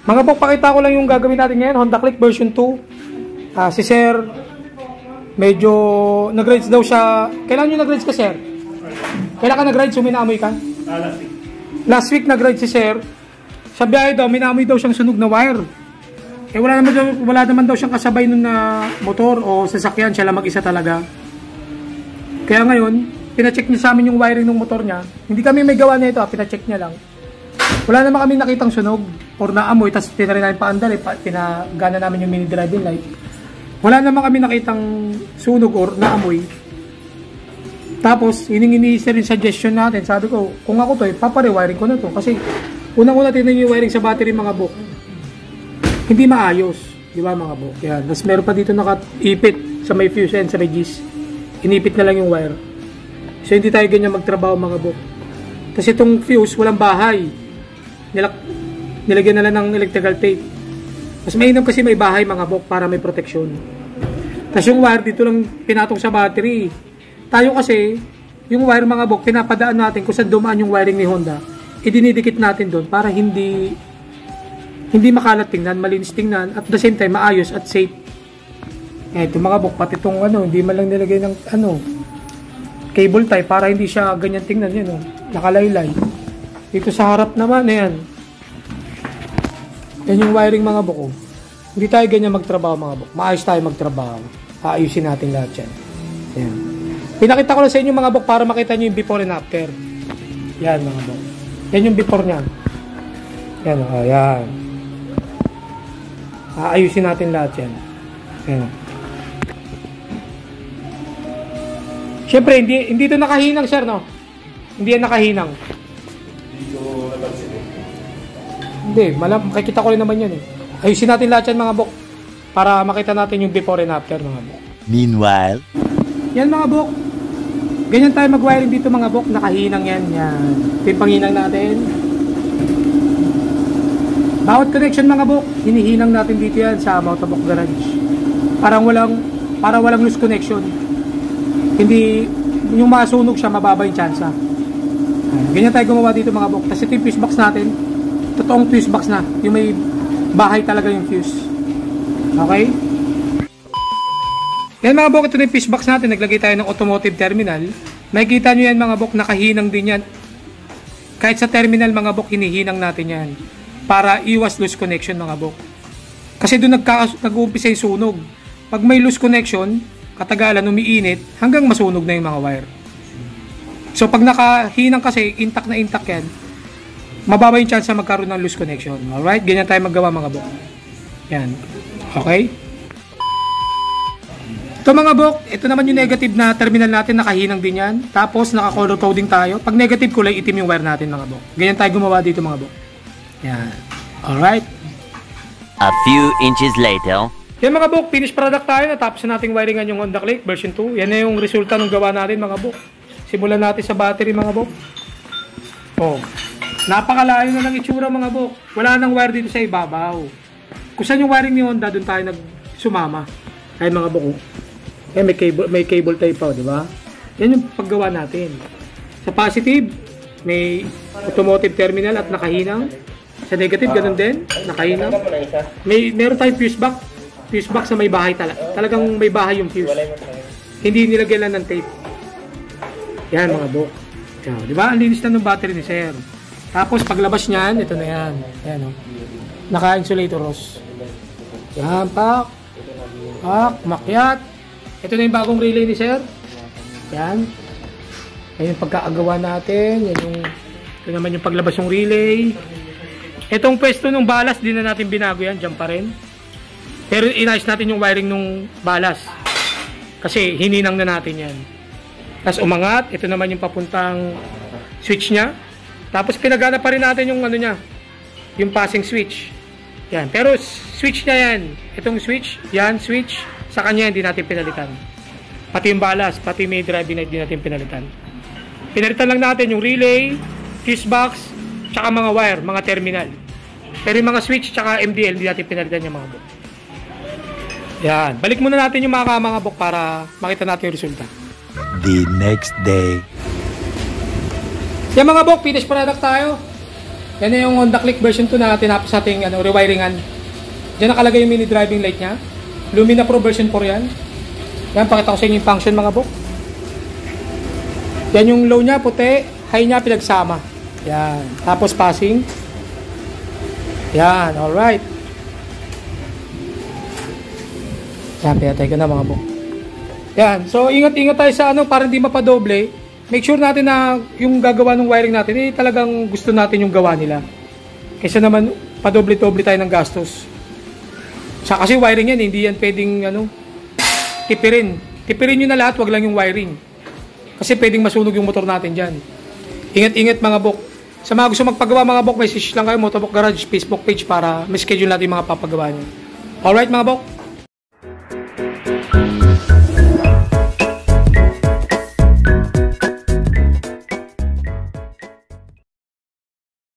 Mga bok, pakita ko lang yung gagawin natin ngayon. Honda Click version 2. Si Sir, medyo nag-rides daw siya. Kailan yung nag-rides ka, Sir? Kailan ka nag-rides? Minamoy ka? Last week. Last week nag-rides si Sir. Sa biyahe daw, minamoy daw siyang sunog na wire. Wala naman daw siyang kasabay nun na motor o sasakyan. Siya lang mag-isa talaga. Kaya ngayon, pina-check niya sa amin yung wiring ng motor niya. Hindi kami may gawa na ito, pina-check niya lang. Wala naman kami nakitang sunog or naamoy, tapos tinarin namin paandar, pinagana namin yung mini driving light. Wala naman kami nakitang sunog or naamoy. Tapos, hiningi-isa rin suggestion natin. Sabi ko, kung ako to, paparewiring ko na to. Kasi, unang-una tinan yung wiring sa battery mga bok. Hindi maayos. Di ba mga bok? Yan. Tapos meron pa dito naka-ipit sa may fuse and sa may gis. Inipit na lang yung wire. So, hindi tayo ganyan magtrabaho mga bok. Tapos itong fuse, walang bahay. Nilagyan na lang ng electrical tape. Mas mainam kasi may bahay mga bok para may proteksyon. Tapos yung wire dito lang pinatong sa battery. Tayo kasi, yung wire mga bok, pinapadaan natin kung saan dumaan yung wiring ni Honda. Idinidikit natin doon para hindi makalat tingnan, malinis tingnan, at the same time maayos at safe. Ito mga bok, pati itong hindi man lang nilagay ng cable tie para hindi siya ganyan tingnan yun, nakalaylay. Dito sa harap naman, ayan. Yan yung wiring mga bok. Hindi tayo ganyan magtrabaho mga bok. Maayos tayo magtrabaho. Aayusin natin lahat yan. Ayan. Pinakita ko lang sa inyo mga bok para makita nyo yung before and after. Yan mga bok. Yan yung before niya. Yan, ayan. Aayusin natin lahat yan. Ayan. Siyempre, hindi ito nakahinang, sir, no? Hindi yan nakahinang. Hindi, makikita ko rin naman yan, eh. Ayusin natin lahat yan, mga bok. Para makita natin yung before and after, mga bok. Meanwhile, yan, mga bok. Ganyan tayo mag-wiring dito, mga bok. Nakahinang yan, yan. Ito yung panghinang natin. Bawat connection, mga bok, hinihinang natin dito yan sa Motovok Garage. Para walang loose connection. Hindi, yung masunog siya, mababa yung tsansa. Ganyan tayo gumawa dito mga bok. Tapos ito yung fuse box natin. Totoong fuse box na. Yung may bahay talaga yung fuse. Okay? Yan mga bok, ito na yung fuse box natin. Naglagay tayo ng automotive terminal. Makikita nyo yan mga bok, nakahinang din yan. Kahit sa terminal mga bok, hinihinang natin yan. Para iwas loose connection mga bok. Kasi doon nag-uumpisa yung sunog. Pag may loose connection, katagalan, umiinit, hanggang masunog na yung mga wire. So, pag nakahinang kasi, intact na intact yan, mababa yung chance na magkaroon ng loose connection. Alright? Ganyan tayo maggawa mga bok. Yan. Okay? Ito mga bok, ito naman yung negative na terminal natin, nakahinang din yan. Tapos, naka-color coding tayo. Pag negative, kulay itim yung wire natin mga bok. Ganyan tayo gumawa dito mga bok. Yan. Alright? a few inches later. Yan mga bok, finished product tayo. Natapos na nating wiringan yung Honda Click version 2. Yan na yung resulta ng gawa natin mga bok. Simulan natin sa battery mga bok. Oh, napakalayo na ng itsura mga bok. Wala nang wire dito sa ibabaw. Kung saan yung wiring ni Honda, doon tayo nagsumama. Ay mga bok. Yan, may cable tie pa, di ba? Yan yung paggawa natin. Sa positive, may automotive terminal at nakahinang. Sa negative, ganun din. Nakahinang. Meron tayong fuse box. Fuse box na may bahay talagang may bahay yung fuse. Hindi nilagyan lang ng tape. Yan mga bok. Di ba? Ang linis na ng battery ni Sir. Tapos paglabas niyan, ito na yan. Ayan o. Naka-insulator hose. Yan, pak. Pak, makyat. Ito na yung bagong relay ni Sir. Yan. Yan yung pagkaagawa natin. Yan yung, ito naman yung paglabas yung relay. Itong pwesto ng balas, di na natin binago yan. Diyan pa rin. Pero inayos natin yung wiring ng balas. Kasi hininang na natin yan. Tapos umangat. Ito naman yung papuntang switch niya. Tapos pinagana pa rin natin yung ano niya. Yung passing switch. Yan. Pero switch niya yan. Itong switch. Yan, switch. Sa kanya hindi natin pinalitan. Pati yung balas. Pati may driving light din natin pinalitan. Pinalitan lang natin yung relay, fuse box, tsaka mga wire, mga terminal. Pero yung mga switch tsaka MDL hindi natin pinalitan yung mga bok. Yan. Balik muna natin yung mga bok para makita natin yung resulta. The next day. Yan mga bok, finished product tayo. Yan na yung Honda Click version 2 na tinapos nating rewiringan. Diyan nakalagay yung mini driving light niya. Lumina Pro version 4 yan. Yan, pakita ko sa inyo yung function mga bok. Yan yung low niya, puti. High niya, pinagsama. Yan. Tapos passing. Yan, alright. Yan, pinatay ko na mga bok. Yan, so ingat-ingat tayo sa para hindi mapadoble. Make sure natin na yung gagawa ng wiring natin, talagang gusto natin yung gawa nila. Kaysa naman, padoble-doble tayo ng gastos. Kasi wiring yan, hindi yan pwedeng, tipirin. Tipirin nyo na lahat, wag lang yung wiring. Kasi pwedeng masunog yung motor natin dyan. Ingat-ingat mga bok. Sa mga gusto magpagawa mga bok, message lang kayo, Motovlog Garage Facebook page para may schedule natin yung mga papagawa nyo. Alright mga bok.